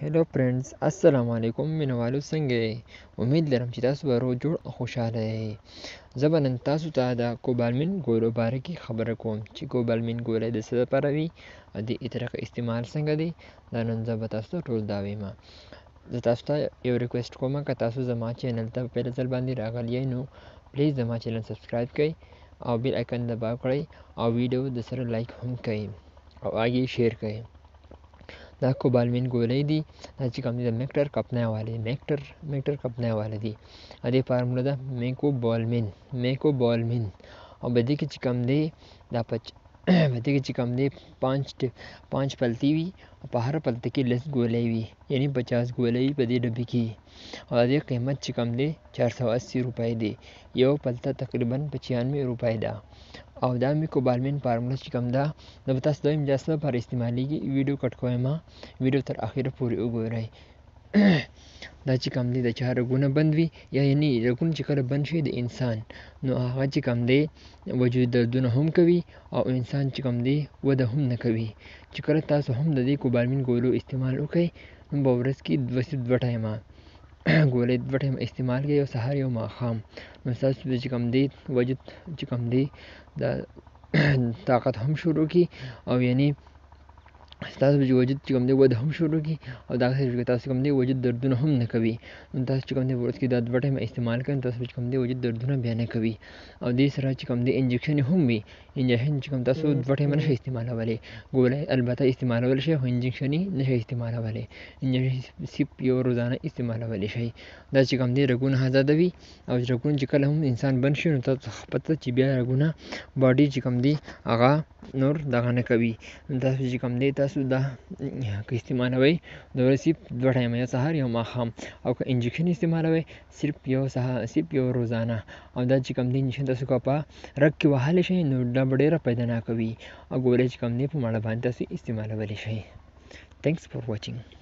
هلو فرینډز السلام علیکم مینوالو څنګه یې؟ امید لرم چې تاسو به روغ جوړ او خوشحاله یې. زه به نن تاسو ته د کوبالمین ګولو باره کې خبره کوم چې کوبالمین ګولی د څه دپاره وي او د طریقه استعمال څنګه دی. دا نن زه به تاسو ته ټول دا وایم. زه تاسو ته یو ریکویسټ کوم که تاسو زما چینل ته په پیل ځل باندې راغلی یئ نو پلیز زما چینل سبسکرایب کړئ او بیل آیکن دباو کړئ او ویډیو د سره لایک هم کړئ او آګې شیر کړئ. دا کوبالمین ګولۍ دي، دا چې کوم دي د میکټر کمپنۍ والے میکټر کمپنۍ والے دي. دې فارموله ده میکوبالمین او په دې کې چې کوم دی دا په دې کې چې کوم دی پانچ پلتې وي او په هر پلته کې 10 ګولۍ وي، یعنی 50 ګولۍ په دې ډبې کې او د دې قیمت چې کوم دی 480 روپۍ دی. یو پلته تقریبا 95 روپۍ ده. او دا میکوبالمین فارموله چې کوم ده دا به تاسو ته وایم دا څه لپاره استعمالیږي. ویډیو کټ کویم، ویډیو تر اخره پورې وګورئ. دا چې کوم دی د چا رګونه بند وي یا یعنی رګونه چې کله بند شي د انسان نو هغه چې کوم دی وجود دردونه هم کوي او انسان چې کوم دی وده هم نه کوي. چې کله تاسو هم د دې کوبالمین ګولو استعمال وکړئ نو په ورځ کې 2 ټایمه ګولۍ 2 ټایمه استعمال کړئ، یو سهار یو ماښام. نو ستاسو چې کوم دی وجود چې کوم دی د طاقت هم شروع کړي او یعنی ستاسو چې وجود چې کوم دی وده هم شروع کړي او دا تاسو کوم دی وجود دردونه هم نه کوي. نو تاسو چې کوم دی ورځ کې دا 2 ټایمه استعمال کړئ تاسو چې کوم دی وجود دردونه بیا نه کوي. او دې سره چې کوم دی انجکشن هم وي، انجکشن چې کوم تاسو 2 ټایمه نشئ استعمالولی. ګولۍ البته استعمالولی شئ خو انجکشن یې نشئ استعمالولی. انجکشن صرف یو روزانه استعمالولی شئ. دا چې کوم دی رګونه آزادوي او رګونه چې کله هم انسان بند شي نو تاسو پته چې بیا رګونه باډي چې کوم دی هغه نور دغه نه کوي. نو تاسو چې کوم دی تاسو دا که استعمالوئ د ورځې 2 ټایمه یو سهار یو ماښام، او که انجکشن استعمالوئ صرف یو روزانه. او دا چې کوم دی انجکشن تاسو که په رګ کې وهلی شئ نو دا به ډېره پیدا نه کوي او ګولۍ چې کوم دی په مړه باندې تاسو استعمالولی شئ. تھینکس فار واچینګ.